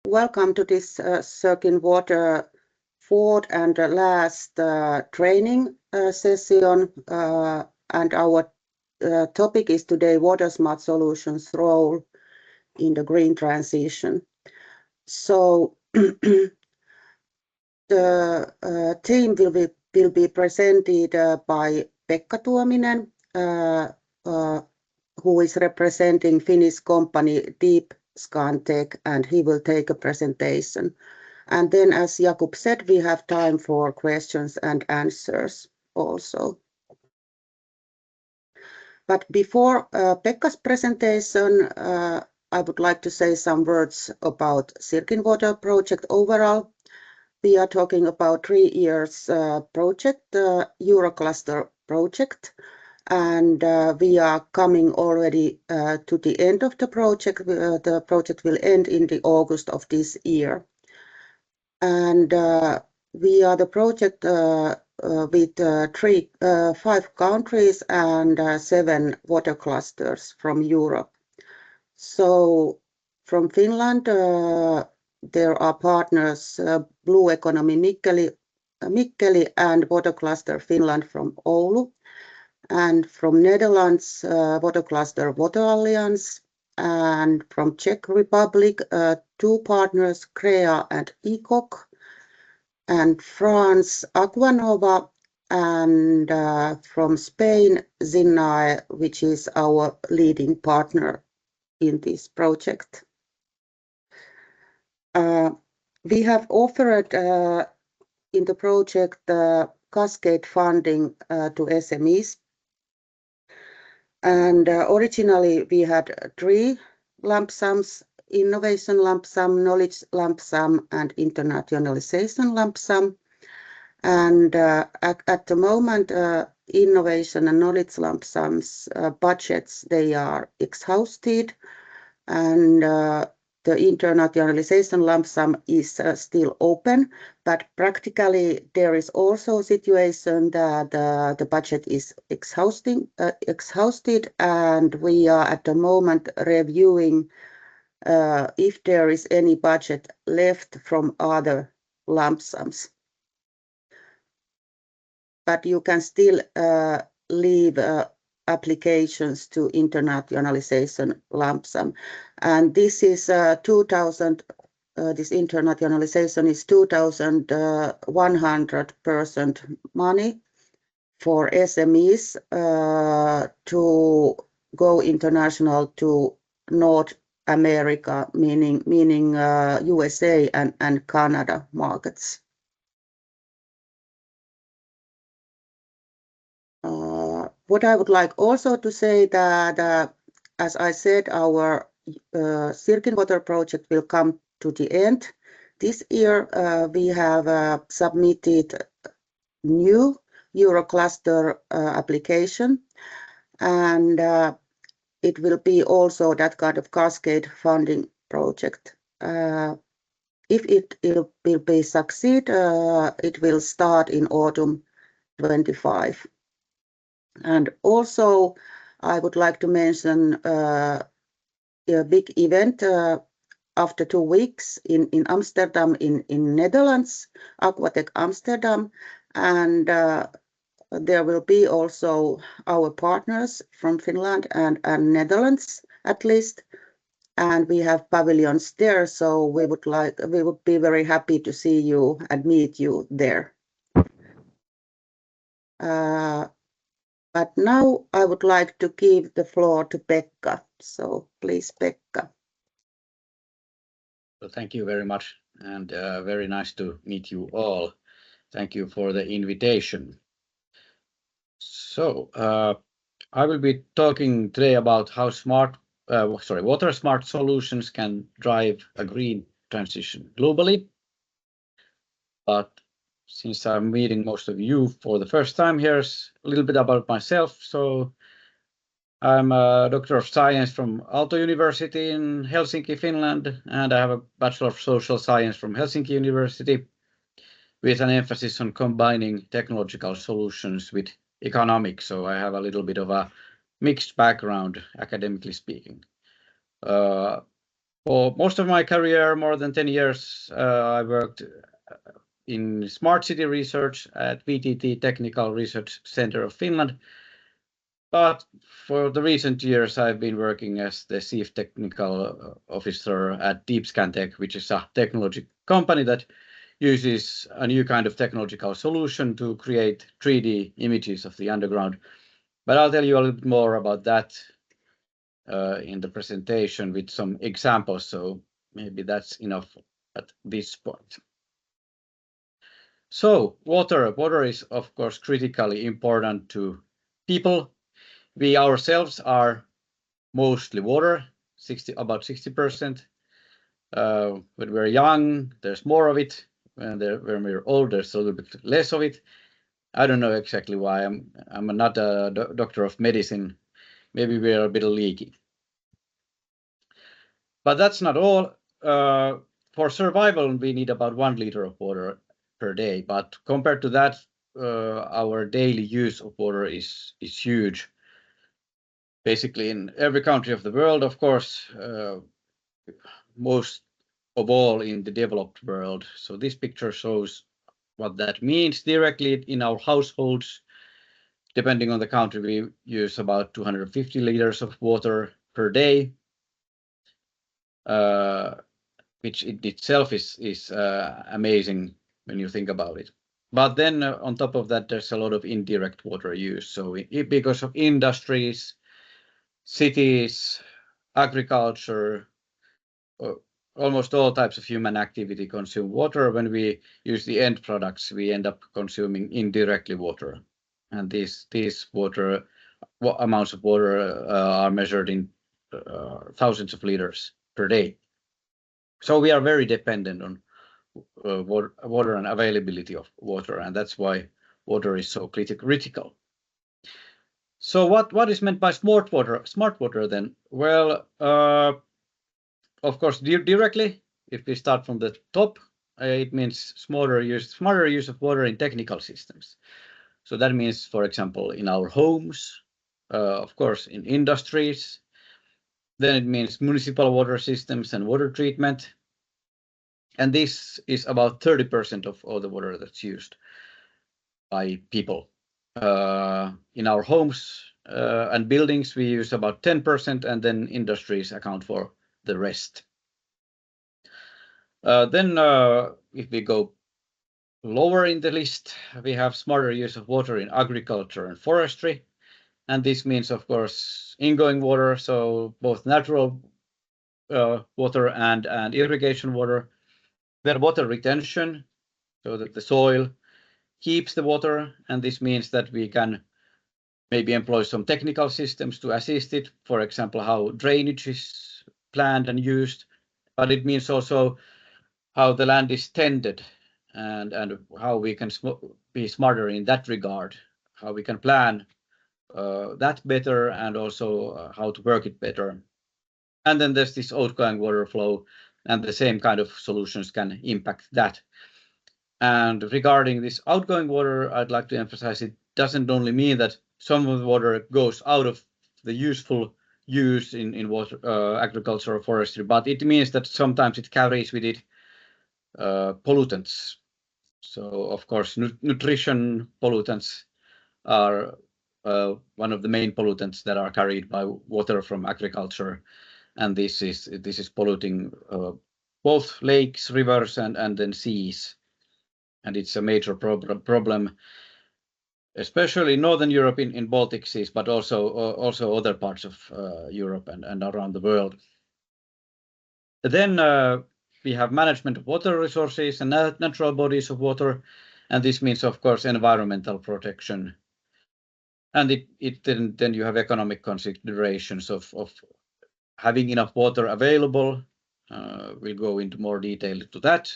welcome to this CircInWater fourth and last training session. And our topic is today Water Smart Solutions' role in the green transition. So the team will be presented by Pekka Tuominen, who is representing Finnish company Deep Scantech, and he will take a presentation. And then, as Jakub said, we have time for questions and answers also. But before Pekka's presentation, I would like to say some words about CircInWater project overall. We are talking about 3 years project, the Eurocluster project, and we are coming already to the end of the project. The project will end in the August of this year. And we are the project with 5 countries and 7 water clusters from Europe. So from Finland, there are partners Blue Economy Mikkeli and Water Cluster Finland from Oulu. And from Netherlands, Water Cluster Water Alliance. And from Czech Republic, 2 partners, CREA and ECOC. And France, Aquanova. And from Spain, Zinnae, which is our leading partner in this project. We have offered in the project cascade funding to SMEs. And originally we had 3 lump sums: innovation lump sum, knowledge lump sum, and internationalization lump sum. And at the moment, innovation and knowledge lump sums budgets, they are exhausted, and the internationalization lump sum is still open, but practically there is also a situation that the budget is exhausted, and we are at the moment reviewing if there is any budget left from other lump sums. But you can still leave applications to internationalization lump sum, and this is 2,000. This internationalization is 2,100% money for SMEs to go international to North America, meaning USA and Canada markets. What I would like also to say that, as I said, our CircInWater project will come to the end. This year we have submitted new Eurocluster application, and it will be also that kind of cascade funding project. If it will be succeed, it will start in autumn 25. And also, I would like to mention a big event after 2 weeks in Amsterdam, in Netherlands, Aquatech Amsterdam, and there will be also our partners from Finland and Netherlands at least, and we have pavilions there. So we would be very happy to see you and meet you there. But now I would like to give the floor to Pekka. So please, Pekka. Well, thank you very much, and very nice to meet you all. Thank you for the invitation. So I will be talking today about how water smart solutions can drive a green transition globally. But since I'm meeting most of you for the first time, here's a little bit about myself. So I'm a Doctor of Science from Aalto University in Helsinki, Finland, and I have a Bachelor of Social Science from Helsinki University with an emphasis on combining technological solutions with economics. So I have a little bit of a mixed background, academically speaking. For most of my career, more than 10 years, I worked in smart city research at VTT Technical Research Center of Finland. But for the recent years, I've been working as the Chief Technical Officer at DeepScanTech, which is a technology company that uses a new kind of technological solution to create 3D images of the underground. But I'll tell you a little bit more about that in the presentation with some examples, so maybe that's enough at this point. So water is of course critically important to people. We ourselves are mostly water, about 60%. When we're young, there's more of it. When we're old, there's a little bit less of it. I don't know exactly why. I'm not a doctor of medicine. Maybe we're a bit leaky. But that's not all. For survival, we need about 1 liter of water per day. But compared to that, our daily use of water is huge. Basically, in every country of the world, of course, most of all in the developed world. So this picture shows what that means directly in our households. Depending on the country, we use about 250 liters of water per day, which in itself is amazing when you think about it. But then on top of that, there's a lot of indirect water use. So because of industries, cities, agriculture, almost all types of human activity consume water. When we use the end products, we end up consuming indirectly water. And these amounts of water are measured in thousands of liters per day. So we are very dependent on water and availability of water, and that's why water is so critical. So what is meant by smart water then? Well, of course, directly, if we start from the top, it means smarter use of water in technical systems. So that means, for example, in our homes, of course, in industries. Then it means municipal water systems and water treatment. And this is about 30% of all the water that's used by people. In our homes and buildings, we use about 10%, and then industries account for the rest. Then if we go lower in the list, we have smarter use of water in agriculture and forestry. And this means, of course, ingoing water, so both natural water and irrigation water. Then water retention, so that the soil keeps the water, and this means that we can maybe employ some technical systems to assist it, for example, how drainage is planned and used, but it means also how the land is tended and how we can be smarter in that regard, how we can plan that better and also how to work it better. And then there's this outgoing water flow, and the same kind of solutions can impact that. And regarding this outgoing water, I'd like to emphasize it doesn't only mean that some of the water goes out of the useful use in water, agriculture or forestry, but it means that sometimes it carries with it pollutants. So of course, nutrition pollutants are one of the main pollutants that are carried by water from agriculture, and this is polluting both lakes, rivers, and then seas, and it's a major problem, especially in Northern Europe in Baltic seas, but also other parts of Europe and around the world. Then we have management of water resources and natural bodies of water, and this means, of course, environmental protection. And then you have economic considerations of having enough water available. We'll go into more detail to that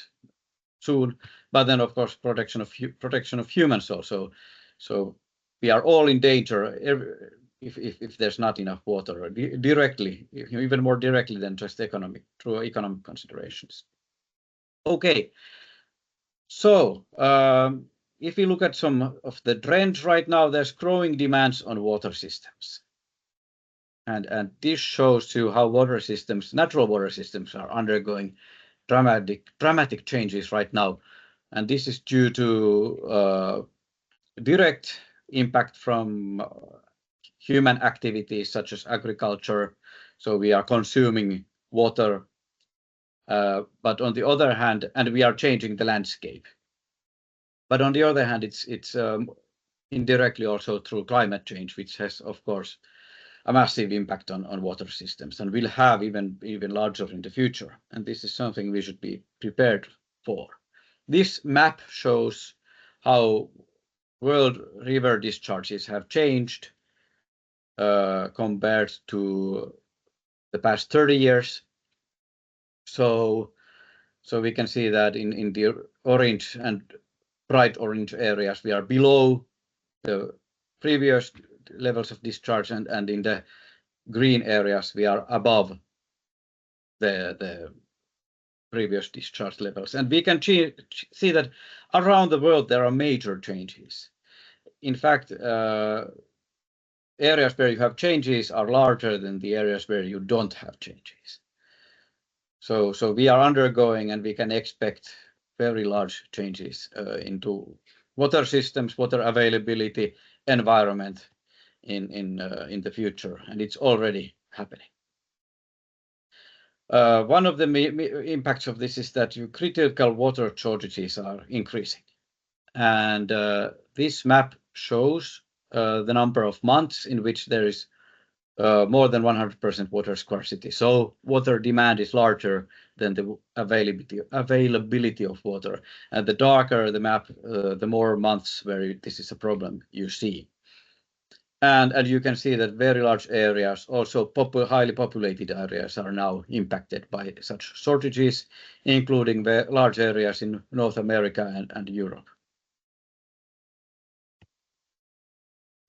soon. But then, of course, protection of humans also. So we are all in danger if there's not enough water directly, even more directly than just through economic considerations. Okay. So if you look at some of the trends right now, there's growing demands on water systems. And this shows you how water systems, natural water systems, are undergoing dramatic changes right now. And this is due to direct impact from human activities such as agriculture. So we are consuming water, but on the other hand, and we are changing the landscape. But on the other hand, it's indirectly also through climate change, which has, of course, a massive impact on water systems and will have even larger in the future. And this is something we should be prepared for. This map shows how world river discharges have changed compared to the past 30 years. So we can see that in the orange and bright orange areas, we are below the previous levels of discharge, and in the green areas, we are above the previous discharge levels. And we can see that around the world, there are major changes. In fact, areas where you have changes are larger than the areas where you don't have changes. So we are undergoing, and we can expect very large changes into water systems, water availability, environment in the future, and it's already happening. One of the impacts of this is that critical water shortages are increasing, and this map shows the number of months in which there is more than 100% water scarcity. So water demand is larger than the availability of water. And the darker the map, the more months where this is a problem you see. And you can see that very large areas, also highly populated areas, are now impacted by such shortages, including the large areas in North America and Europe.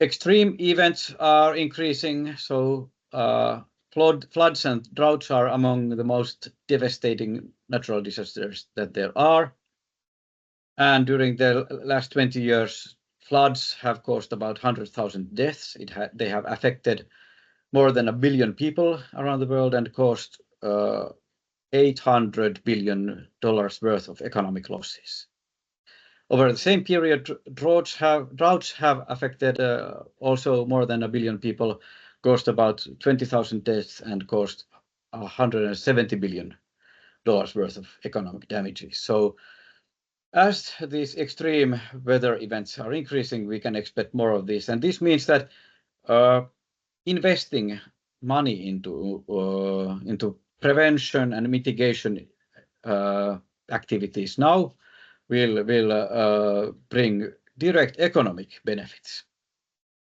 Extreme events are increasing, so floods and droughts are among the most devastating natural disasters that there are. And during the last 20 years, floods have caused about 100,000 deaths. They have affected more than 1 billion people around the world and caused $800 billion worth of economic losses. Over the same period, droughts have affected also more than 1 billion people, caused about 20,000 deaths, and caused $170 billion worth of economic damages. So as these extreme weather events are increasing, we can expect more of this. And this means that investing money into prevention and mitigation activities now will bring direct economic benefits.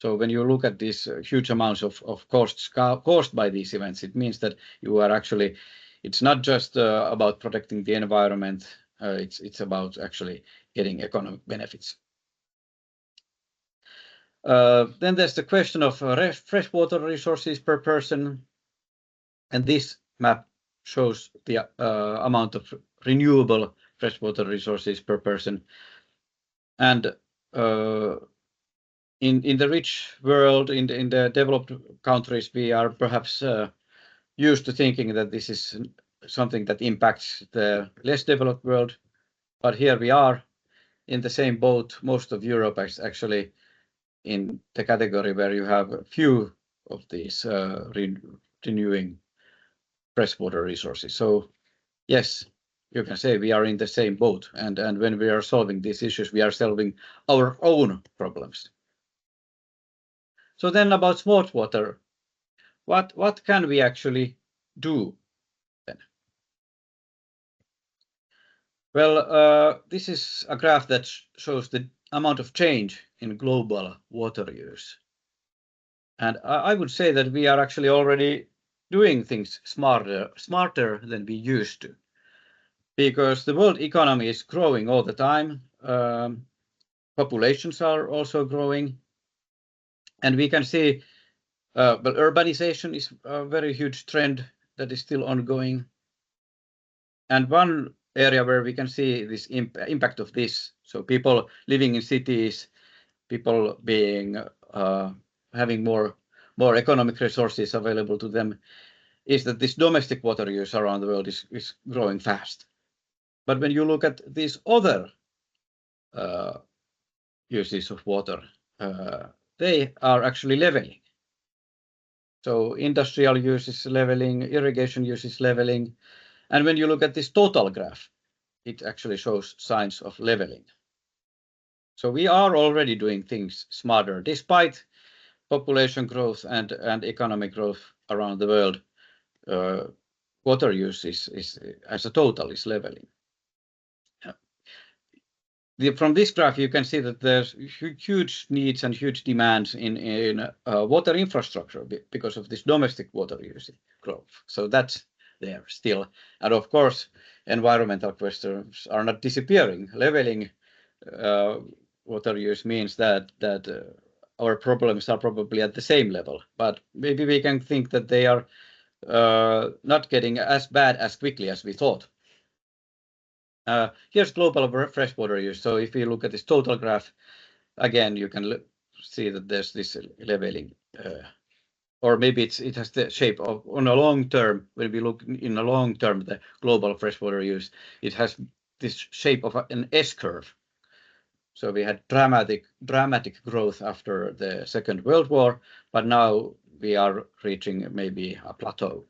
So when you look at these huge amounts of costs caused by these events, it means that you are actually, it's not just about protecting the environment, it's about actually getting economic benefits. Then there's the question of freshwater resources per person. And this map shows the amount of renewable freshwater resources per person. And in the rich world, in the developed countries, we are perhaps used to thinking that this is something that impacts the less developed world. But here we are in the same boat. Most of Europe is actually in the category where you have a few of these renewing freshwater resources. So yes, you can say we are in the same boat, and when we are solving these issues, we are solving our own problems. So then about smart water, what can we actually do then? Well, this is a graph that shows the amount of change in global water use. And I would say that we are actually already doing things smarter than we used to, because the world economy is growing all the time. Populations are also growing, and we can see but urbanization is a very huge trend that is still ongoing. And one area where we can see this impact of this, so people living in cities, people being having more more economic resources available to them, is that this domestic water use around the world is growing fast. But when you look at these other uses of water, they are actually leveling. So industrial use is leveling, irrigation use is leveling. And when you look at this total graph, it actually shows signs of leveling. So we are already doing things smarter, despite population growth and economic growth around the world. Water use is as a total is leveling. From this graph, you can see that there's huge needs and huge demands in water infrastructure because of this domestic water use growth. So that's there still. And of course, environmental questions are not disappearing. Leveling water use means that our problems are probably at the same level, but maybe we can think that they are not getting as bad as quickly as we thought. Here's global freshwater use. So if you look at this total graph, again, you can see that there's this leveling, or maybe it has the shape of, on a long term, when we look in a long term, the global freshwater use, it has this shape of an S-curve. So we had dramatic growth after the Second World War, but now we are reaching maybe a plateau.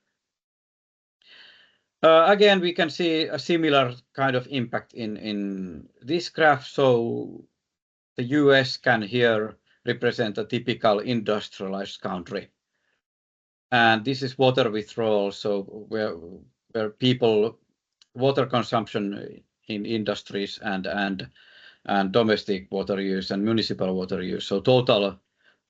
Again, we can see a similar kind of impact in this graph. So the US can here represent a typical industrialized country. And this is water withdrawal, so where people, water consumption in industries and domestic water use and municipal water use. So total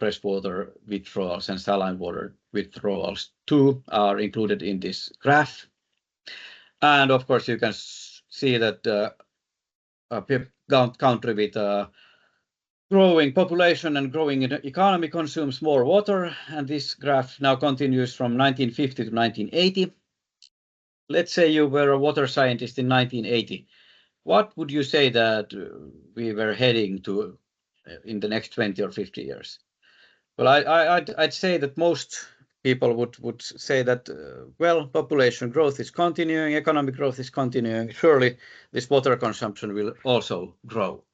freshwater withdrawals and saline water withdrawals too are included in this graph. And of course, you can see that a country with a growing population and growing economy consumes more water. And this graph now continues from 1950 to 1980. Let's say you were a water scientist in 1980. What would you say that we were heading to in the next 20 or 50 years? Well, I'd say that most people would say that, well, population growth is continuing, economic growth is continuing. Surely this water consumption will also grow.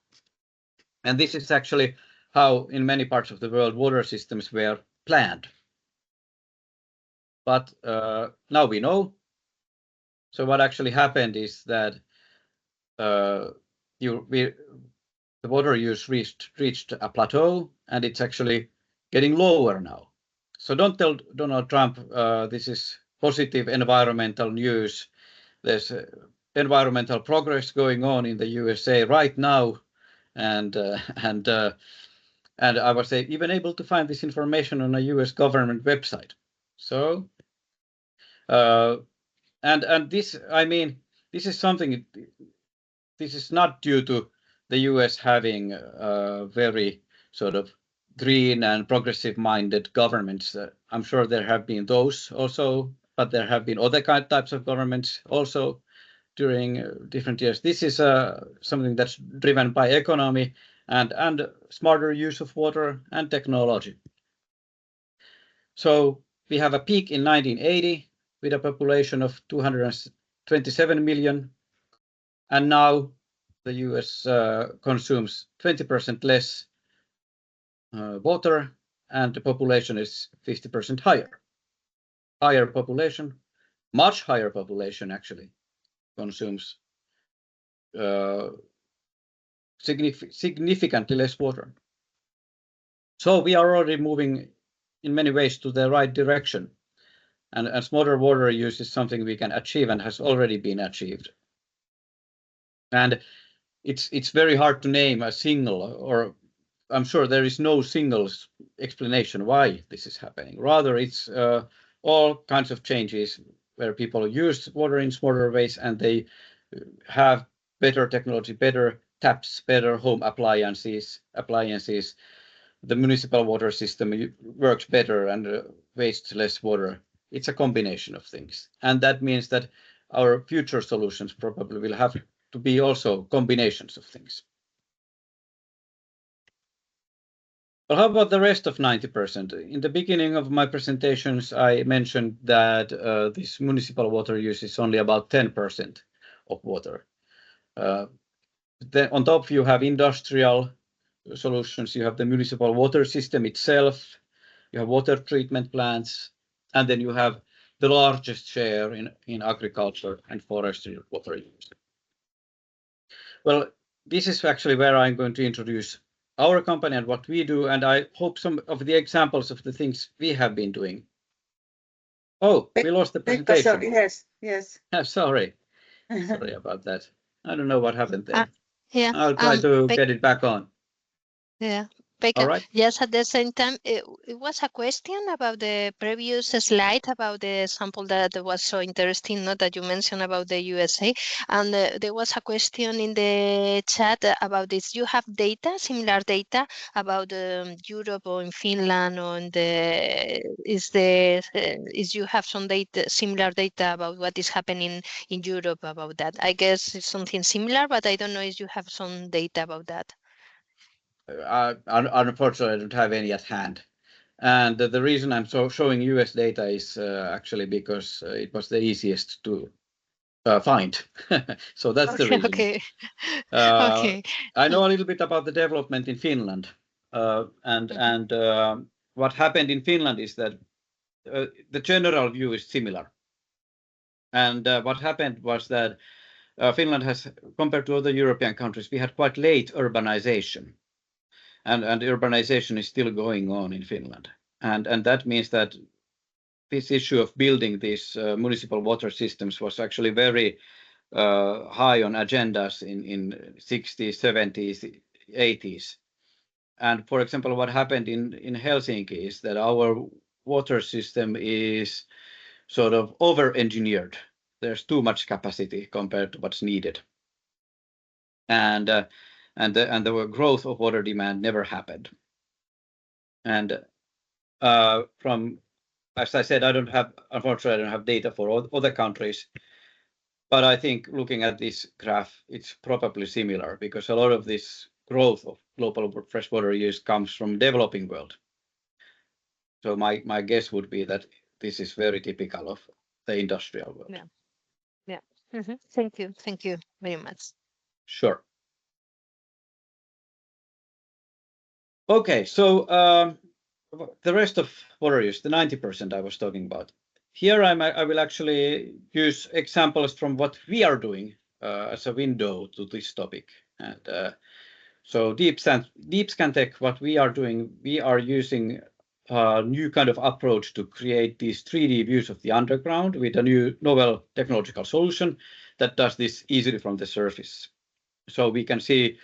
And this is actually how in many parts of the world water systems were planned. But now we know. So what actually happened is that the water use reached a plateau, and it's actually getting lower now. So don't tell Donald Trump this is positive environmental news. There's environmental progress going on in the USA right now, and I was even able to find this information on a US government website. So and this, I mean, this is something. This is not due to the US having very sort of green and progressive-minded governments. I'm sure there have been those also, but there have been other types of governments also during different years. This is something that's driven by economy and smarter use of water and technology. So we have a peak in 1980 with a population of 227 million, and now the US consumes 20% less water, and the population is 50% higher. Higher population, much higher population actually, consumes significantly less water. So we are already moving in many ways to the right direction. And smarter water use is something we can achieve and has already been achieved. And it's very hard to name a single, or I'm sure there is no single explanation why this is happening. Rather, it's all kinds of changes where people use water in smarter ways, and they have better technology, better taps, better home appliances. The municipal water system works better and wastes less water. It's a combination of things. And that means that our future solutions probably will have to be also combinations of things. Well, how about the rest of 90%? In the beginning of my presentations, I mentioned that this municipal water use is only about 10% of water. Then on top, you have industrial solutions, you have the municipal water system itself, you have water treatment plants, and then you have the largest share in agriculture and forestry water use. Well, this is actually where I'm going to introduce our company and what we do, and I hope some of the examples of the things we have been doing. Oh, we lost the presentation. Sorry, yes. Sorry about that. I don't know what happened there. Yeah, I'll try to get it back on. Yeah, Pekka, All right. yes, at the same time, it was a question about the previous slide about the sample that was so interesting, not that you mentioned about the USA. And there was a question in the chat about this. You have data, similar data about Europe or in Finland, or in is you have some data, similar data about what is happening in Europe about that? I guess it's something similar, but I don't know if you have some data about that. Unfortunately, I don't have any at hand. And the reason I'm showing US data is actually because it was the easiest to find. So that's the reason. Okay. Okay. I know a little bit about the development in Finland. And what happened in Finland is that the general view is similar. And what happened was that Finland has, compared to other European countries, we had quite late urbanization. And urbanization is still going on in Finland. And that means that this issue of building these municipal water systems was actually very high on agendas in 60s, 70s, 80s. And for example, what happened in Helsinki is that our water system is sort of over-engineered. There's too much capacity compared to what's needed. And the growth of water demand never happened. And as I said, unfortunately, I don't have data for other countries, but I think looking at this graph, it's probably similar because a lot of this growth of global freshwater use comes from developing world. So my guess would be that this is very typical of the industrial world. Yeah. Thank you very much. Sure. Okay, so the rest of water use, the 90% I was talking about. Here I will actually use examples from what we are doing as a window to this topic. And so DeepScan Tech, what we are doing, we are using a new kind of approach to create these 3D views of the underground with a new novel technological solution that does this easily from the surface. So we can see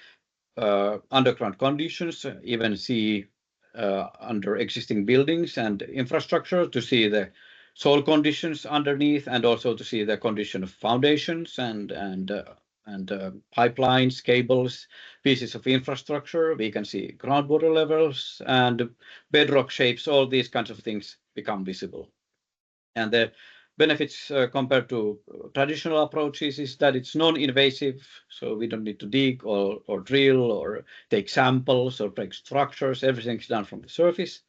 underground conditions, even see under existing buildings and infrastructure to see the soil conditions underneath, and also to see the condition of foundations and pipelines, cables, pieces of infrastructure. We can see groundwater levels and bedrock shapes. All these kinds of things become visible. And the benefits compared to traditional approaches is that it's non-invasive, so we don't need to dig or drill or take samples or break structures. Everything's done from the surface.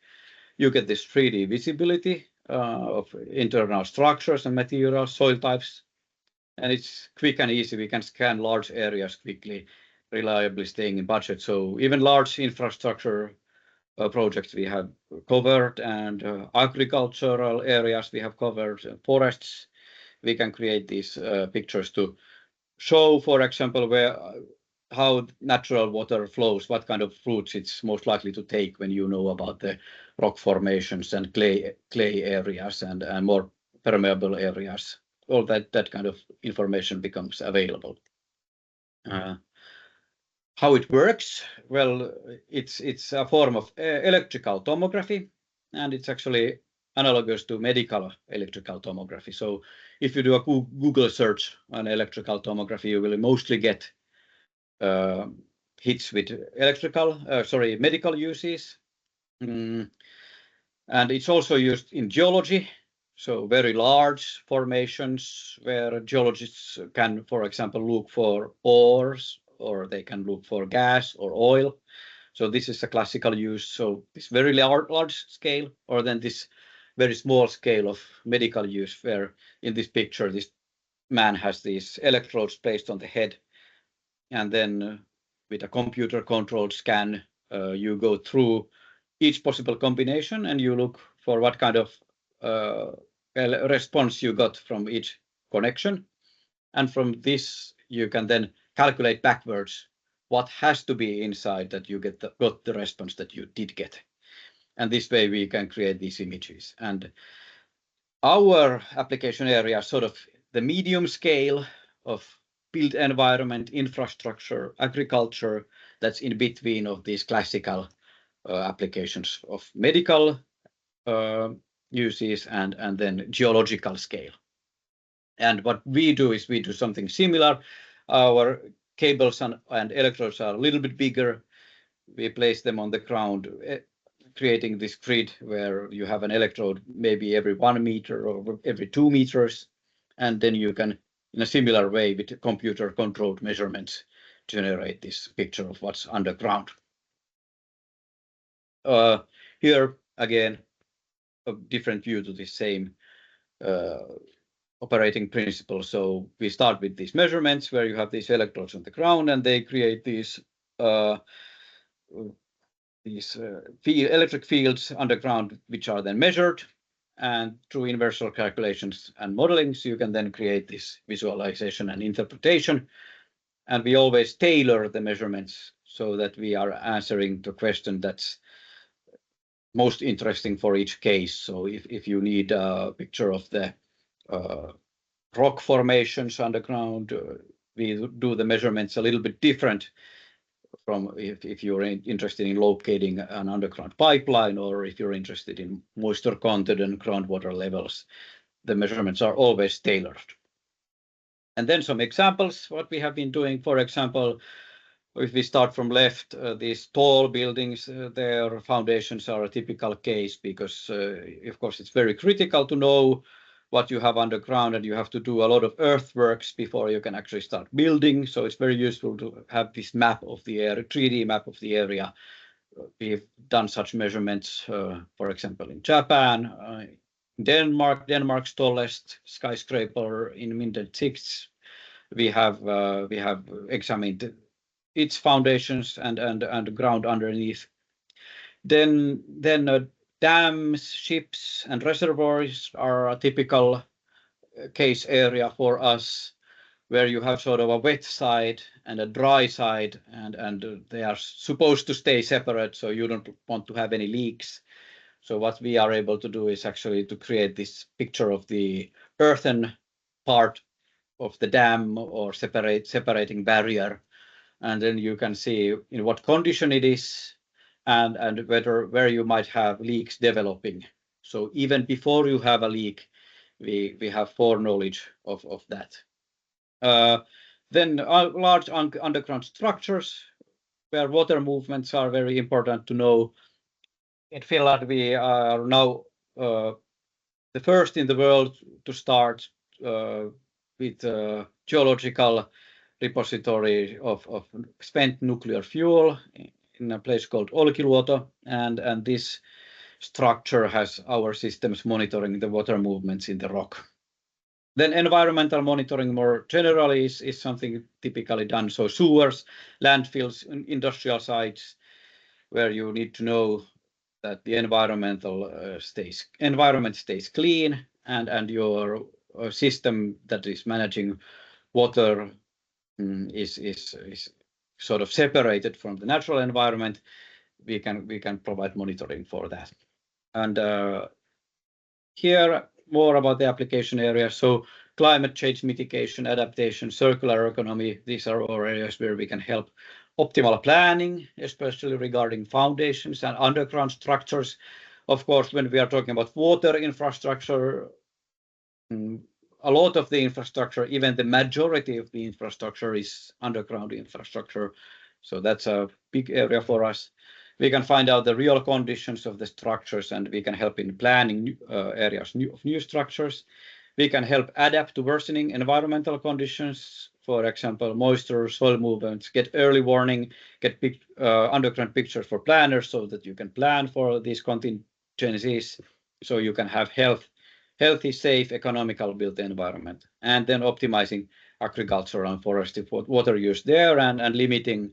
You get this 3D visibility of internal structures and materials, soil types, and it's quick and easy. We can scan large areas quickly, reliably staying in budget. So even large infrastructure projects we have covered, and agricultural areas we have covered, forests. We can create these pictures to show, for example, how natural water flows, what kind of routes it's most likely to take when you know about the rock formations and clay areas and more permeable areas. All that kind of information becomes available. How it works? Well, it's a form of electrical tomography, and it's actually analogous to medical electrical tomography. So if you do a Google search on electrical tomography, you will mostly get hits with medical uses. And it's also used in geology. So very large formations where geologists can, for example, look for ores, or they can look for gas or oil. So this is a classical use. So this very large scale, or then this very small scale of medical use, where in this picture, this man has these electrodes placed on the head, and then with a computer controlled scan, you go through each possible combination and you look for what kind of response you got from each connection. And from this, you can then calculate backwards what has to be inside that you got the response that you did get. And this way we can create these images. And our application area is sort of the medium scale of built environment, infrastructure, agriculture, that's in between of these classical applications of medical uses and then geological scale. And what we do is we do something similar. Our cables and electrodes are a little bit bigger. We place them on the ground, creating this grid where you have an electrode maybe every 1 meter or every 2 meters. And then you can, in a similar way with computer controlled measurements, generate this picture of what's underground. Here again, a different view to the same operating principle. So we start with these measurements where you have these electrodes on the ground and they create these electric fields underground, which are then measured. And through inversal calculations and modelings, you can then create this visualization and interpretation. And we always tailor the measurements so that we are answering the question that's most interesting for each case. So if you need a picture of the rock formations underground, we do the measurements a little bit different from if you're interested in locating an underground pipeline, or if you're interested in moisture content and groundwater levels. The measurements are always tailored. And then some examples, what we have been doing. For example, if we start from left, these tall buildings, their foundations are a typical case because, of course, it's very critical to know what you have underground, and you have to do a lot of earthworks before you can actually start building. So it's very useful to have this map of the area, 3D map of the area. We've done such measurements, for example, in Japan, Denmark's tallest skyscraper in Minden 6. We have examined its foundations and ground underneath. Then dams, ships, and reservoirs are a typical case area for us, where you have sort of a wet side and a dry side, and they are supposed to stay separate, so you don't want to have any leaks. So what we are able to do is actually to create this picture of the earthen part of the dam or separating barrier, and then you can see in what condition it is, and where you might have leaks developing. So even before you have a leak, we have foreknowledge of that. Then large underground structures where water movements are very important to know. In Finland, we are now the first in the world to start with geological repository of spent nuclear fuel in a place called Olkiluoto, and this structure has our systems monitoring the water movements in the rock. Then environmental monitoring more generally is something typically done. So sewers, landfills, industrial sites, where you need to know that the environment stays clean, and your system that is managing water is sort of separated from the natural environment. We can provide monitoring for that. And here more about the application area. So climate change mitigation, adaptation, circular economy, these are all areas where we can help optimal planning, especially regarding foundations and underground structures. Of course, when we are talking about water infrastructure, a lot of the infrastructure, even the majority of the infrastructure, is underground infrastructure. So that's a big area for us. We can find out the real conditions of the structures, and we can help in planning areas of new structures. We can help adapt to worsening environmental conditions, for example, moisture, soil movements, get early warning, get underground pictures for planners so that you can plan for these contingencies, so you can have healthy, safe, economical built environment, and then optimizing agriculture and forestry water use there, and limiting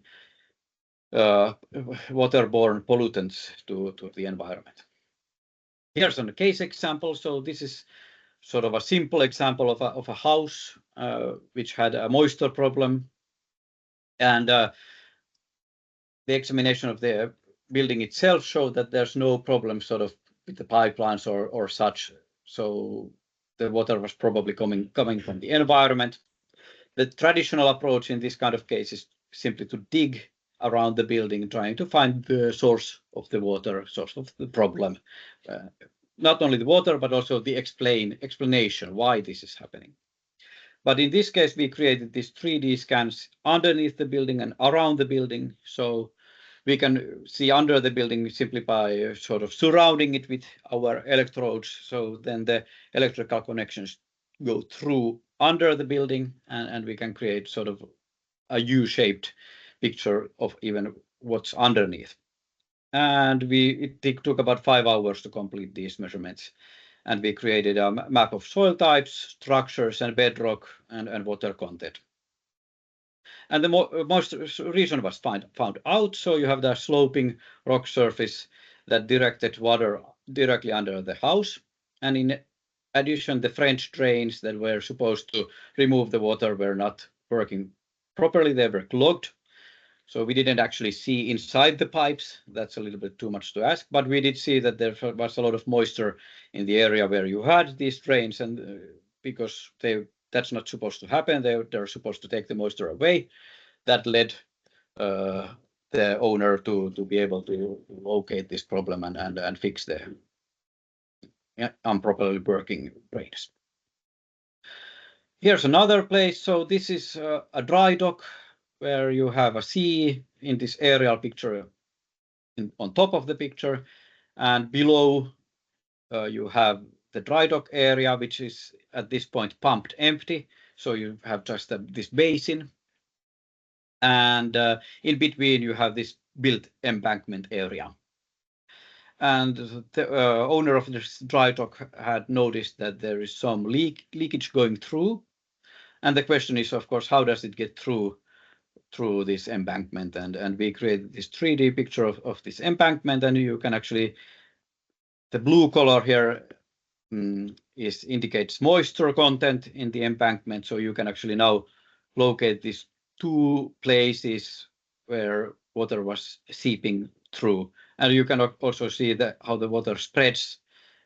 waterborne pollutants to the environment. Here's a case example. So this is sort of a simple example of a house which had a moisture problem, and the examination of the building itself showed that there's no problem sort of with the pipelines or such. So the water was probably coming from the environment. The traditional approach in this kind of case is simply to dig around the building, trying to find the source of the water, source of the problem. Not only the water, but also the explanation why this is happening. But in this case, we created these 3D scans underneath the building and around the building. So we can see under the building simply by sort of surrounding it with our electrodes. So then the electrical connections go through under the building, and we can create sort of a U-shaped picture of even what's underneath. And it took about 5 hours to complete these measurements. And we created a map of soil types, structures, and bedrock and water content. And the most reason was found out. So you have the sloping rock surface that directed water directly under the house. And in addition, the French drains that were supposed to remove the water were not working properly. They were clogged. So we didn't actually see inside the pipes. That's a little bit too much to ask, but we did see that there was a lot of moisture in the area where you had these drains, and because that's not supposed to happen, they're supposed to take the moisture away. That led the owner to be able to locate this problem and fix the improperly working drains. Here's another place. So this is a dry dock where you have a sea in this aerial picture on top of the picture, and below you have the dry dock area, which is at this point pumped empty. So you have just this basin, and in between you have this built embankment area. And the owner of this dry dock had noticed that there is some leakage going through, and the question is, of course, how does it get through this embankment? And we created this 3D picture of this embankment, and you can actually, the blue color here indicates moisture content in the embankment. So you can actually now locate these 2 places where water was seeping through, and you can also see how the water spreads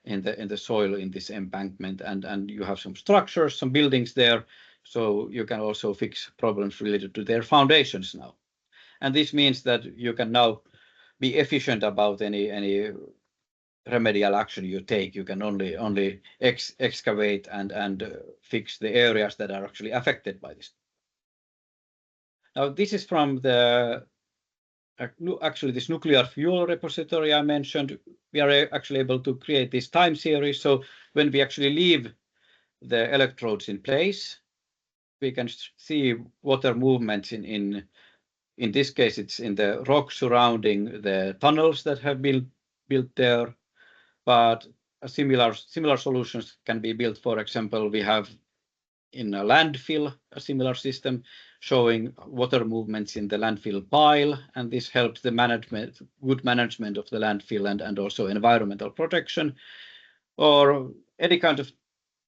in the soil in this embankment, and you have some structures, some buildings there. So you can also fix problems related to their foundations now. And this means that you can now be efficient about any remedial action you take. You can only excavate and fix the areas that are actually affected by this. Now, this is from this nuclear fuel repository I mentioned. We are actually able to create this time series. So when we actually leave the electrodes in place, we can see water movements in this case, it's in the rock surrounding the tunnels that have been built there. But similar solutions can be built. For example, we have in a landfill a similar system showing water movements in the landfill pile, and this helps the good management of the landfill and also environmental protection, or any kind of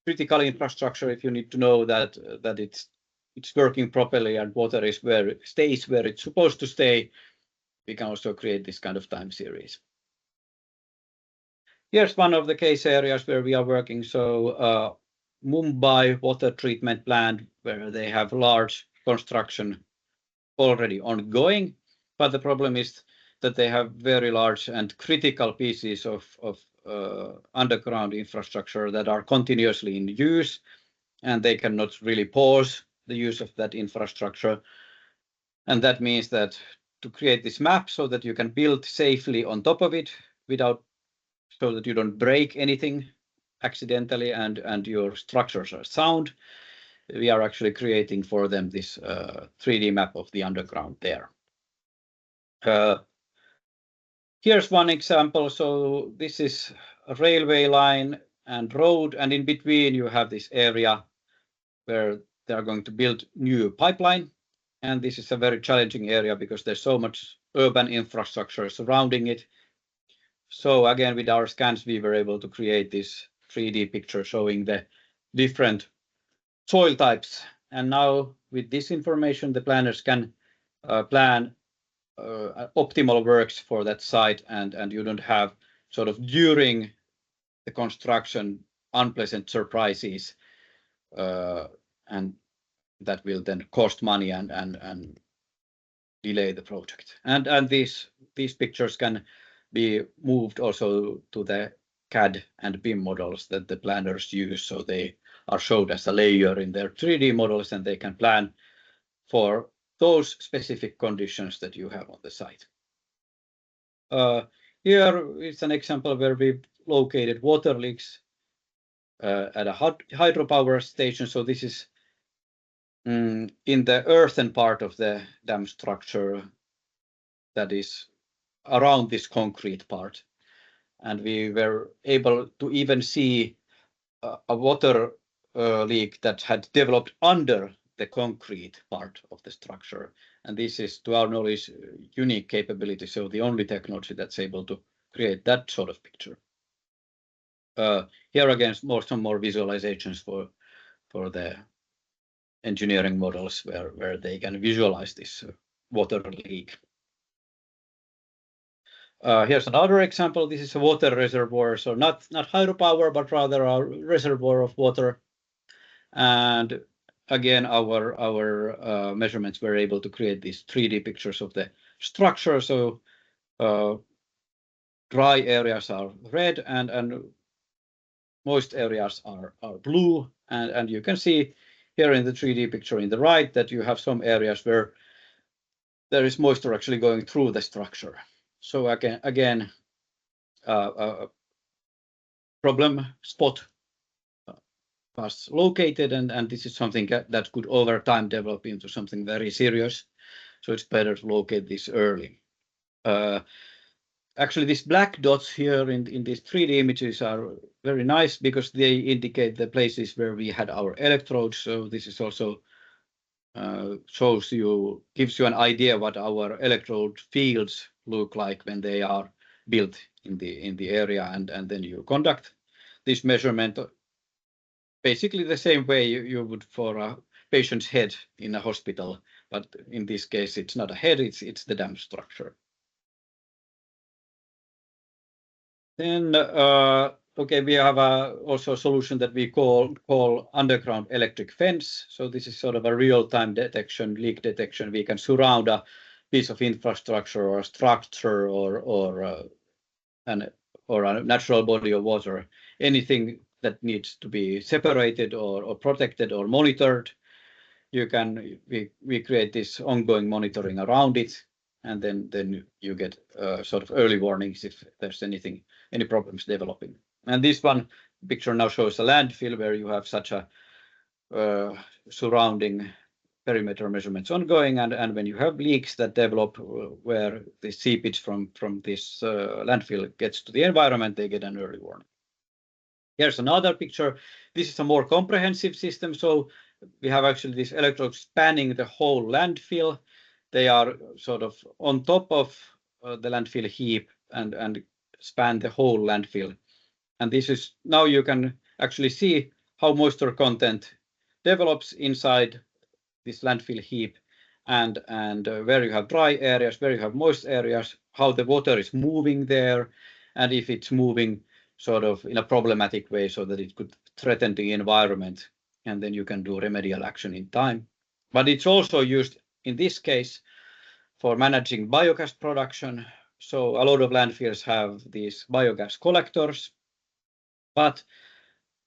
critical infrastructure. If you need to know that it's working properly and water stays where it's supposed to stay, we can also create this kind of time series. Here's one of the case areas where we are working. So Mumbai water treatment plant, where they have large construction already ongoing, but the problem is that they have very large and critical pieces of underground infrastructure that are continuously in use, and they cannot really pause the use of that infrastructure. And that means that to create this map so that you can build safely on top of it so that you don't break anything accidentally and your structures are sound, we are actually creating for them this 3D map of the underground there. Here's one example. So this is a railway line and road, and in between you have this area where they are going to build new pipeline. And this is a very challenging area because there's so much urban infrastructure surrounding it. So again, with our scans, we were able to create this 3D picture showing the different soil types. And now with this information, the planners can plan optimal works for that site, and you don't have sort of during the construction unpleasant surprises, and that will then cost money and delay the project. And these pictures can be moved also to the CAD and BIM models that the planners use, so they are showed as a layer in their 3D models, and they can plan for those specific conditions that you have on the site. Here is an example where we've located water leaks at a hydropower station. So this is in the earthen part of the dam structure that is around this concrete part. And we were able to even see a water leak that had developed under the concrete part of the structure. And this is, to our knowledge, unique capability. So the only technology that's able to create that sort of picture. Here again, some more visualizations for the engineering models where they can visualize this water leak. Here's another example. This is a water reservoir, so not hydropower, but rather a reservoir of water. And again, our measurements were able to create these 3D pictures of the structure. So dry areas are red and moist areas are blue. And you can see here in the 3D picture in the right that you have some areas where there is moisture actually going through the structure. So again, problem spot was located, and this is something that could over time develop into something very serious. So it's better to locate this early. Actually, these black dots here in these 3D images are very nice because they indicate the places where we had our electrodes. So this is also gives you an idea what our electrode fields look like when they are built in the area, and then you conduct this measurement basically the same way you would for a patient's head in a hospital, but in this case it's not a head, it's the dam structure. Then okay, we have also a solution that we call underground electric fence. So this is sort of a real-time detection, leak detection. We can surround a piece of infrastructure or a structure or a natural body of water, anything that needs to be separated or protected or monitored. We create this ongoing monitoring around it, and then you get sort of early warnings if there's any problems developing. And this one picture now shows a landfill where you have such a surrounding perimeter measurements ongoing, and when you have leaks that develop where the seepage from this landfill gets to the environment, they get an early warning. Here's another picture. This is a more comprehensive system. So we have actually these electrodes spanning the whole landfill. They are sort of on top of the landfill heap and span the whole landfill. And this is, now you can actually see how moisture content develops inside this landfill heap, and where you have dry areas, where you have moist areas, how the water is moving there, and if it's moving sort of in a problematic way so that it could threaten the environment, and then you can do remedial action in time. But it's also used in this case for managing biogas production. So a lot of landfills have these biogas collectors, but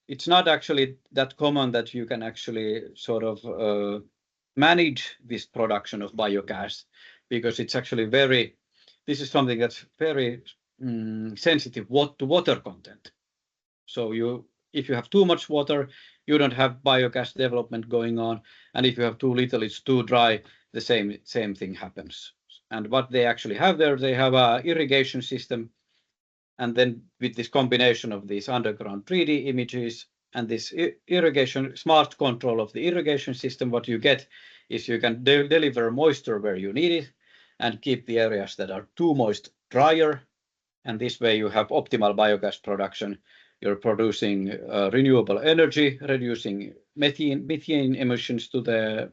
it's not actually that common that you can actually sort of manage this production of biogas, because it's actually this is something that's very sensitive to water content. So you if you have too much water, you don't have biogas development going on, and if you have too little, it's too dry, the same thing happens. And what they actually have there, they have a irrigation system, and then with this combination of these underground 3D images and this irrigation smart control of the irrigation system, what you get is you can deliver moisture where you need it and keep the areas that are too moist drier. And this way you have optimal biogas production. You're producing renewable energy, reducing methane emissions to the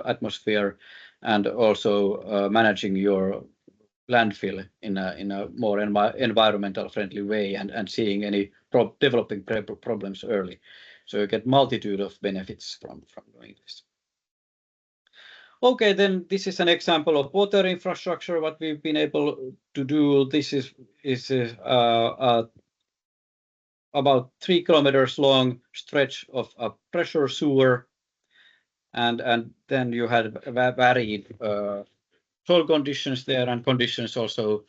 atmosphere, and also managing your landfill in a more environmental friendly way, and seeing any developing problems early. So you get multitude of benefits from doing this. Okay, then this is an example of water infrastructure. What we've been able to do. This is about 3 kilometers long stretch of a pressure sewer, and then you had varied soil conditions there, and conditions also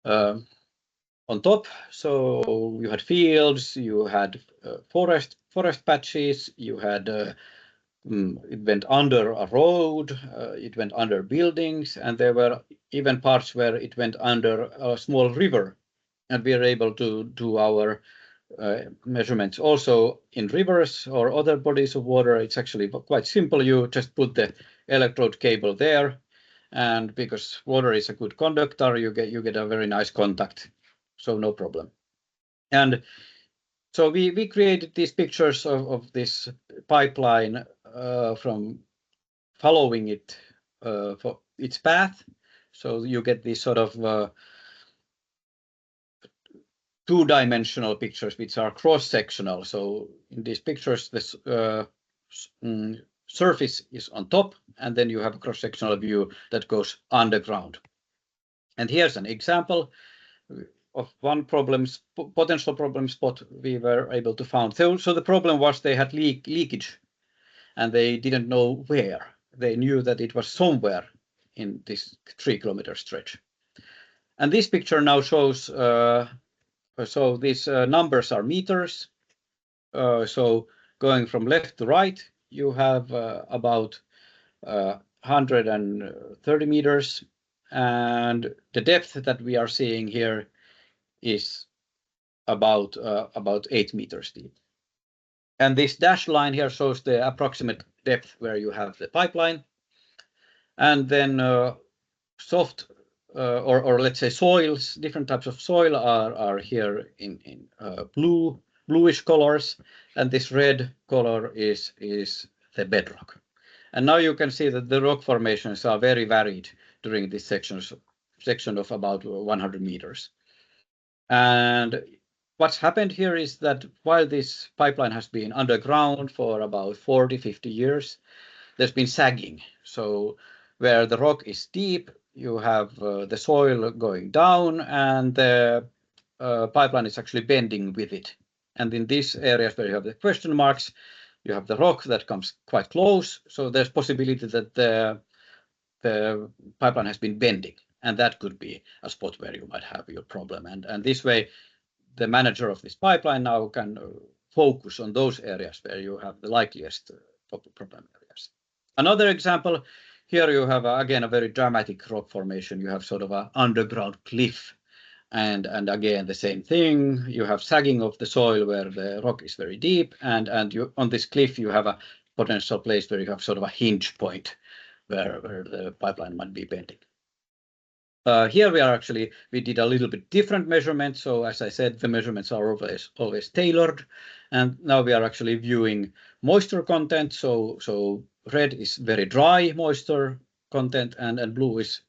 on top. So you had fields, you had forest patches, you had it went under a road, it went under buildings, and there were even parts where it went under a small river. And we are able to do our measurements also in rivers or other bodies of water. It's actually quite simple. You just put the electrode cable there, and because water is a good conductor, you get a very nice contact, so no problem. And so we created these pictures of this pipeline from following it for its path. So you get these sort of two-dimensional pictures which are cross-sectional. So in these pictures, this surface is on top, and then you have a cross-sectional view that goes underground. And here's an example of one potential problem spot we were able to find. So the problem was they had leakage, and they didn't know where. They knew that it was somewhere in this 3 kilometer stretch. And this picture now shows. So these numbers are meters. So going from left to right, you have about 130 meters, and the depth that we are seeing here is about 8 meters deep. And this dashed line here shows the approximate depth where you have the pipeline, and then soft or let's say soils, different types of soil are here in bluish colors, and this red color is the bedrock. And now you can see that the rock formations are very varied during this section of about 100 meters. And what's happened here is that while this pipeline has been underground for about 40-50 years, there's been sagging. So where the rock is deep, you have the soil going down, and the pipeline is actually bending with it. And in these areas where you have the question marks, you have the rock that comes quite close. So there's possibility that the pipeline has been bending, and that could be a spot where you might have your problem. And this way, the manager of this pipeline now can focus on those areas where you have the likeliest problem areas. Another example, here you have again a very dramatic rock formation. You have sort of an underground cliff, and again the same thing. You have sagging of the soil where the rock is very deep, and you on this cliff you have a potential place where you have sort of a hinge point where the pipeline might be bending. Here we did a little bit different measurements. So as I said, the measurements are always tailored, and now we are actually viewing moisture content. So red is very dry moisture content, and blue is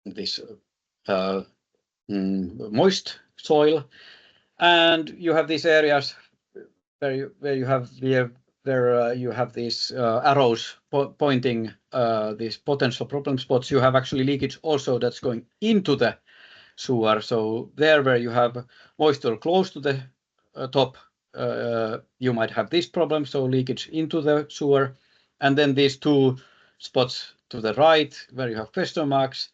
this moist soil. And you have these areas where you have these arrows pointing these potential problem spots. You have actually leakage also that's going into the sewer. So there where you have moisture close to the top, you might have this problem, so leakage into the sewer. And then these two spots to the right where you have question marks,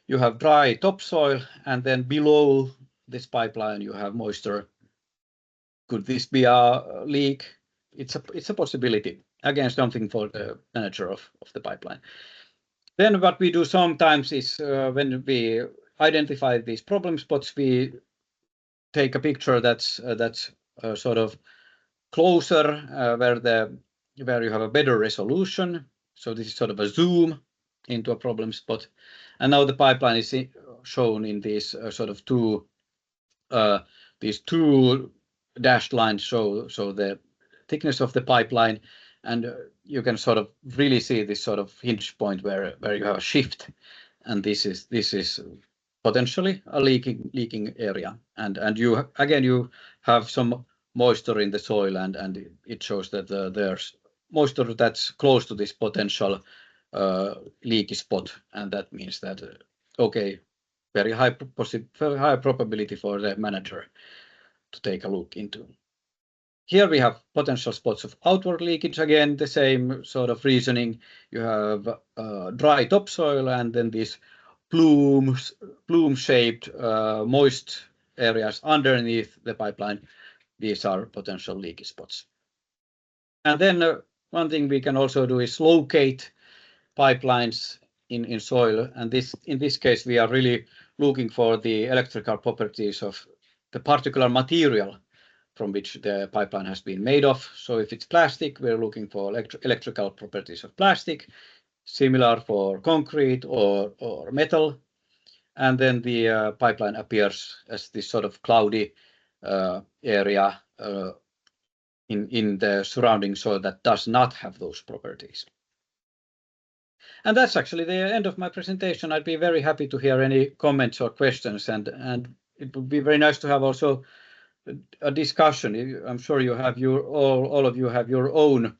you have dry topsoil, and then below this pipeline you have moisture could this be a leak? It's a possibility. Again, something for the manager of the pipeline. Then what we do sometimes is when we identify these problem spots, we take a picture that's sort of closer, where you have a better resolution. So this is sort of a zoom into a problem spot. And now the pipeline is shown in these sort of these two dashed lines show the thickness of the pipeline, and you can sort of really see this sort of hinge point where you have a shift, and this is potentially a leaking area, and you have some moisture in the soil, and it shows that there's moisture that's close to this potential leaky spot, and that means that okay, very high probability for the manager to take a look into. Here we have potential spots of outward leakage, again the same sort of reasoning. You have dry topsoil and then these plume-shaped moist areas underneath the pipeline. These are potential leaky spots. And then one thing we can also do is locate pipelines in soil, and in this case we are really looking for the electrical properties of the particular material from which the pipeline has been made of. So if it's plastic, we're looking for electrical properties of plastic, similar for concrete or metal. And then the pipeline appears as this sort of cloudy area in the surrounding soil that does not have those properties. And that's actually the end of my presentation. I'd be very happy to hear any comments or questions, and it would be very nice to have also a discussion. I'm sure you have all of you have your own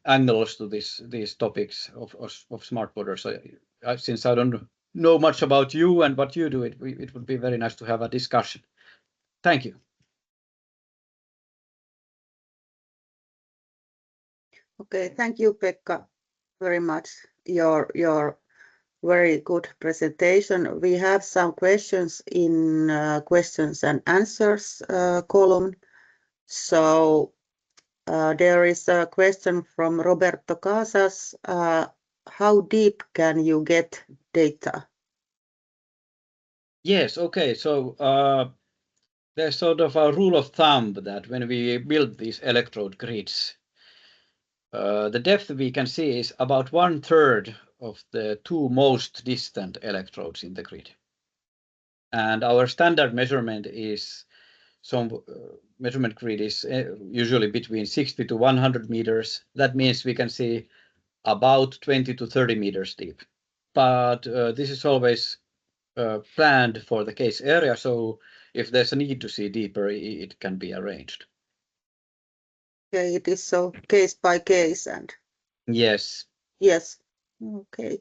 angles to these topics of smart water. So since I don't know much about you and what you do, it would be very nice to have a discussion. Thank you. Okay, thank you, Pekka, very much. Your very good presentation. We have some questions in questions and answers column. So there is a question from Roberto Casas. How deep can you get data? Yes, okay. So there's sort of a rule of thumb that when we build these electrode grids, the depth we can see is about 1/3 of the two most distant electrodes in the grid. And our standard measurement is some measurement grid is usually between 60 to 100 meters. That means we can see about 20 to 30 meters deep. But this is always planned for the case area. So if there's a need to see deeper, it can be arranged. Okay, it is so case by case and yes. Yes. Okay.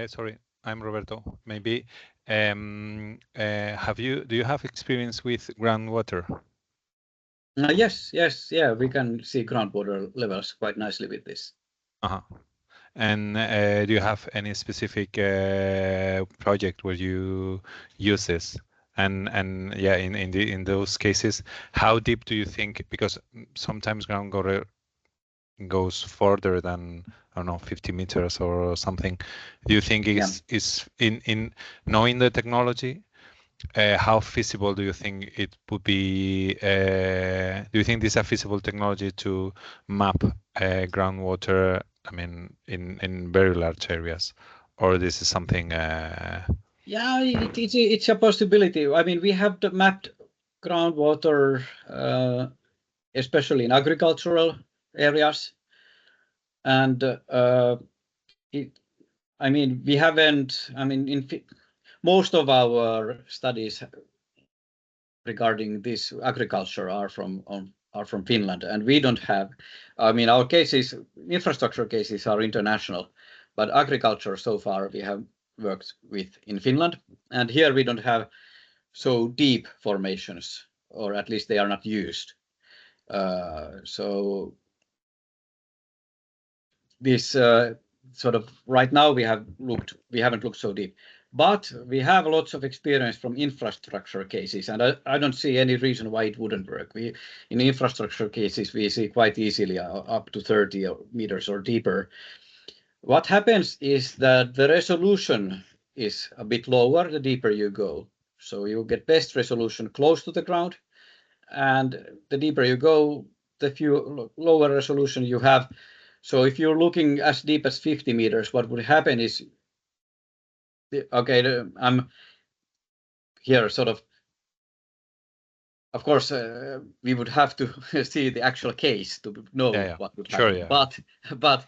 Sorry, I'm Roberto. Maybe do you have experience with groundwater? Yes, yeah, we can see groundwater levels quite nicely with this. And do you have any specific project where you use this? And yeah, in those cases, how deep do you think? Because sometimes groundwater goes further than, I don't know, 50 meters or something. Do you think is in knowing the technology? How feasible do you think it would be? Do you think this is a feasible technology to map groundwater? I mean, in very large areas, or this is something? Yeah, it's a possibility. I mean, we have mapped groundwater, especially in agricultural areas, and I mean, we haven't. I mean, most of our studies regarding this agriculture are from Finland, and we don't have. I mean, our cases, infrastructure cases, are international, but agriculture so far we have worked with in Finland, and here we don't have so deep formations, or at least they are not used. So this sort of right now we haven't looked so deep. But we have lots of experience from infrastructure cases, and I don't see any reason why it wouldn't work. In infrastructure cases, we see quite easily up to 30 meters or deeper. What happens is that the resolution is a bit lower the deeper you go. So you get best resolution close to the ground, and the deeper you go, the lower resolution you have. So if you're looking as deep as 50 meters, what would happen is, okay, I'm here sort of course, we would have to see the actual case to know what would happen. Sure, yeah. But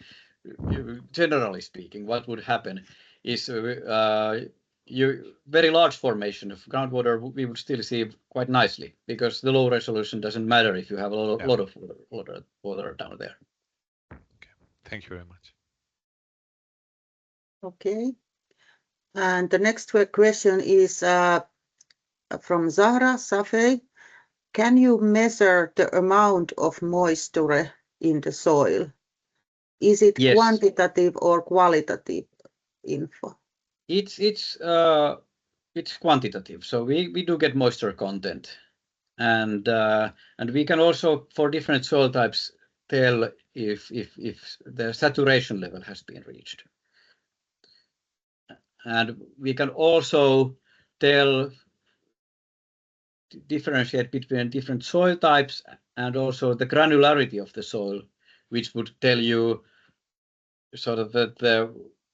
generally speaking, what would happen is very large formation of groundwater we would still see quite nicely, because the low resolution doesn't matter if you have a lot of water down there. Okay. Thank you very much. Okay. And the next question is from Zahra Safei. Can you measure the amount of moisture in the soil? Is it quantitative or qualitative info? It's quantitative. So we do get moisture content, and we can also, for different soil types, tell if the saturation level has been reached. And we can also differentiate between different soil types and also the granularity of the soil, which would tell you sort of the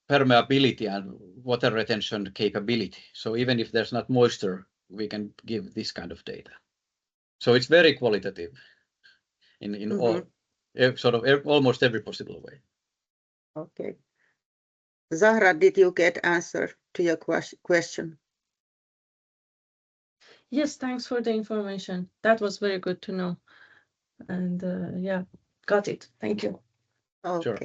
permeability and water retention capability. So even if there's not moisture, we can give this kind of data. So it's very qualitative in all, sort of almost every possible way. Okay. Zahra, did you get answer to your question? Yes, thanks for the information. That was very good to know. And yeah, got it. Thank you. Okay. Sure.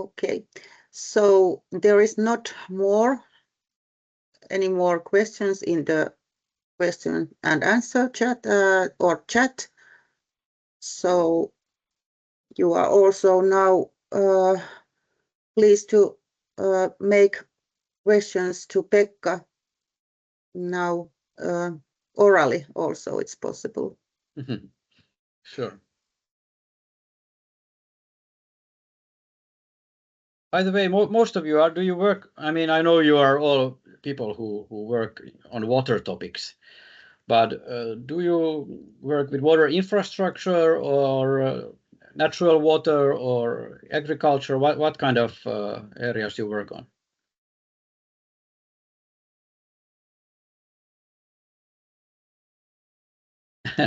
Okay. So there is not any more questions in the question and answer chat or chat. So you are also now pleased to make questions to Pekka now orally also, it's possible. Sure. By the way, most of you do you work? I mean, I know you are all people who work on water topics, but do you work with water infrastructure or natural water or agriculture? What kind of areas you work on?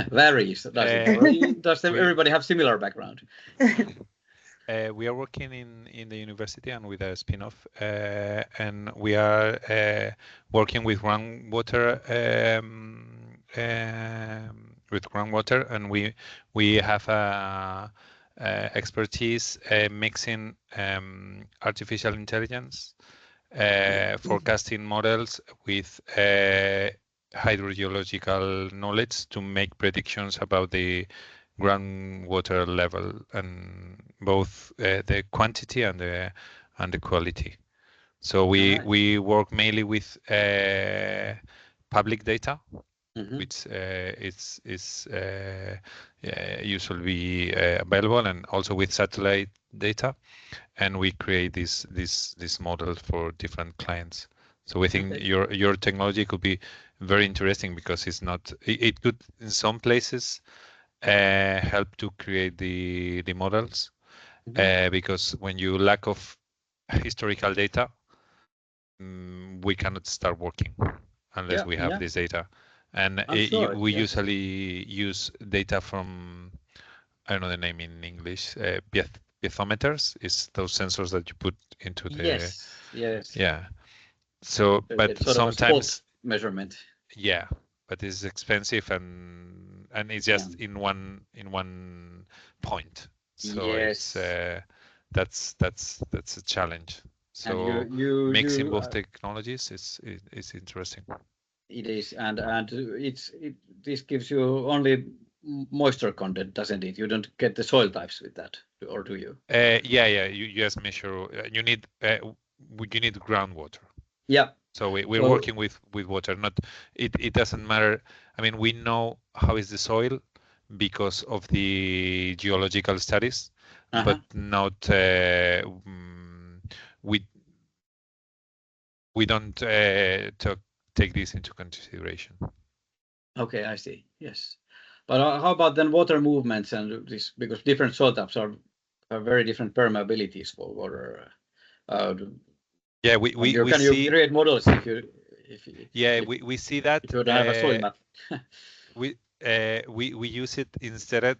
Varies, does it? Does everybody have similar background? We are working in the university and with a spin-off, and we are working with groundwater, and we have expertise mixing artificial intelligence, forecasting models with hydrogeological knowledge to make predictions about the groundwater level, and both the quantity and the quality. So we work mainly with public data, which is usually available, and also with satellite data, and we create this model for different clients. So we think your technology could be very interesting, because it could in some places help to create the models, because when you lack of historical data, we cannot start working unless we have this data. And we usually use data from, I don't know the name in English, piezometers, is those sensors that you put into the yes. Yeah. So, but it's sort sometimes of a spot measurement. Yeah, but it's expensive, and it's just in one point. So it's that's a challenge. So mixing both technologies is interesting. It is, and this gives you only moisture content, doesn't it? You don't get the soil types with that, or do you? Yeah. You just measure. You need groundwater. Yeah. So we're Well- working with water. Not it doesn't matter. I mean, we know how is the soil because of the geological studies, but not we don't take this into consideration. Okay, I see. Yes. But how about then water movements and this, because different soil types are very different permeabilities for water. Yeah, Can we you see. create models if we see that. if you don't have a soil map? We use it instead.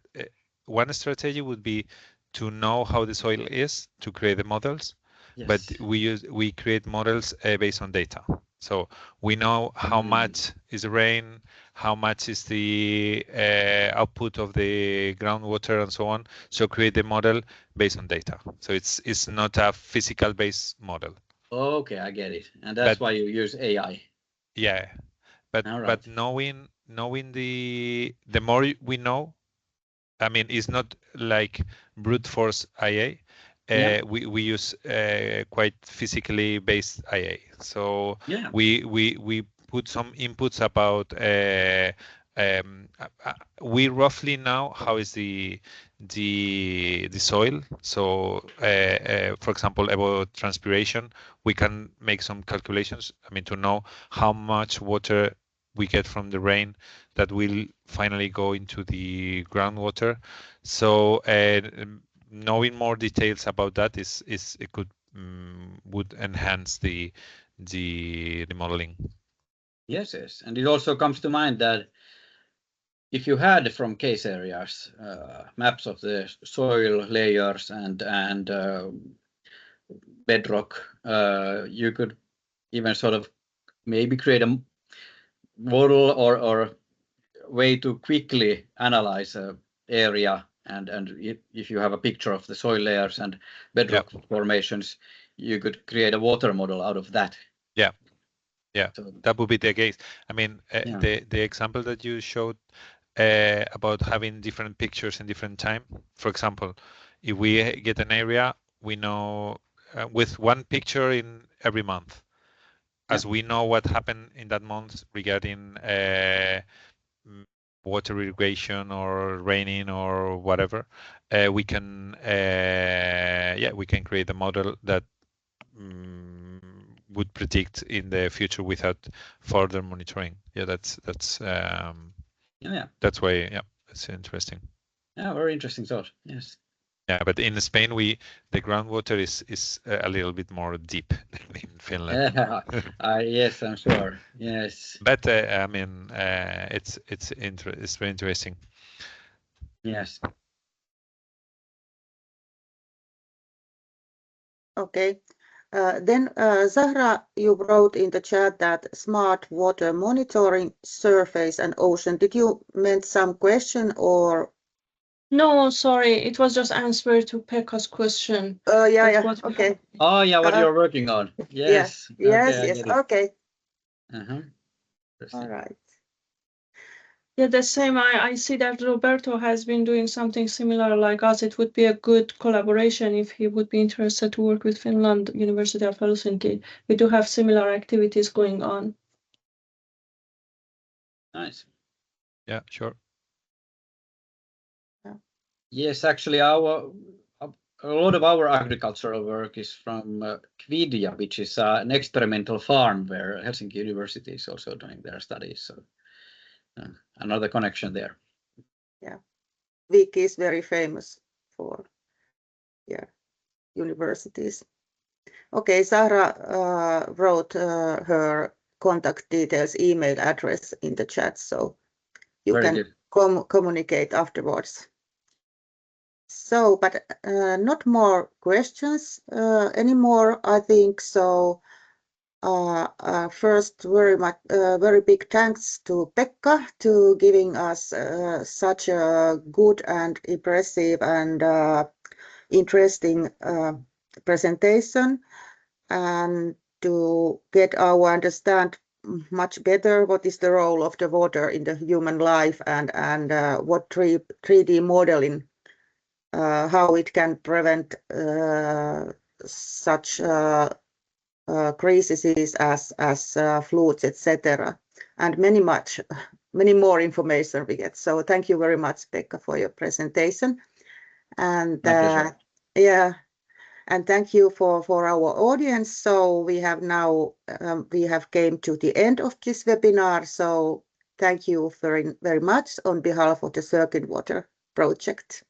One strategy would be to know how the soil is to create the models, Yes. but we create models based on data. So we know how much is the rain, how much is the output of the groundwater, and so on. So create the model based on data. So it's not a physical based model. Okay, I get it, and that's why you use AI. Yeah, but knowing the more we know, I mean, it's not like brute force IA. We use quite physically based IA. So we put some inputs about we roughly know how is the soil. So for example, about transpiration, we can make some calculations. I mean, to know how much water we get from the rain that will finally go into the groundwater. So knowing more details about that is it could would enhance the modeling. Yes, and it also comes to mind that if you had from case areas maps of the soil layers and bedrock, you could even sort of maybe create a model or way to quickly analyze an area, and if you have a picture of the soil layers and bedrock formations, you could create a water model out of that. Yeah, so that would be the case. I mean, the example that you showed about having different pictures in different time. For example, if we get an area, we know with one picture in every month, as we know what happened in that month regarding water irrigation or raining or whatever, we can we can create a model that would predict in the future without further monitoring. That's why it's interesting. Very interesting thought. Yes. Yeah, but in Spain, the groundwater is a little bit more deep than in Finland. Yes, I'm sure. Yes. But I mean, it's very interesting. Yes. Okay. Then Zahra, you wrote in the chat that smart water monitoring, surface and ocean. Did you meant some question or? No, sorry. It was just answer to Pekka's question. Okay. Oh yeah, what you're working on. Yes. Yes. Okay. All right. Yeah, the same. I see that Roberto has been doing something similar like us. It would be a good collaboration if he would be interested to work with Finland University of Helsinki. We do have similar activities going on. Nice. Yeah, sure. Yes, actually, a lot of our agricultural work is from Kvidia, which is an experimental farm where Helsinki University is also doing their studies. So another connection there. Yeah, Viki is very famous for universities. Okay, Zahra wrote her contact details, email address in the chat, so you can communicate afterwards. So, but not more questions anymore, I think. So, first, very big thanks to Pekka to giving us such a good and impressive and interesting presentation, and to get our understand much better what is the role of the water in the human life, and what 3D modeling, how it can prevent such crises as floods, etc., and many more information we get. So thank you very much, Pekka, for your presentation. And My pleasure. yeah, and thank you for our audience. So we have now we have came to the end of this webinar. So thank you very much on behalf of the CircInWater project.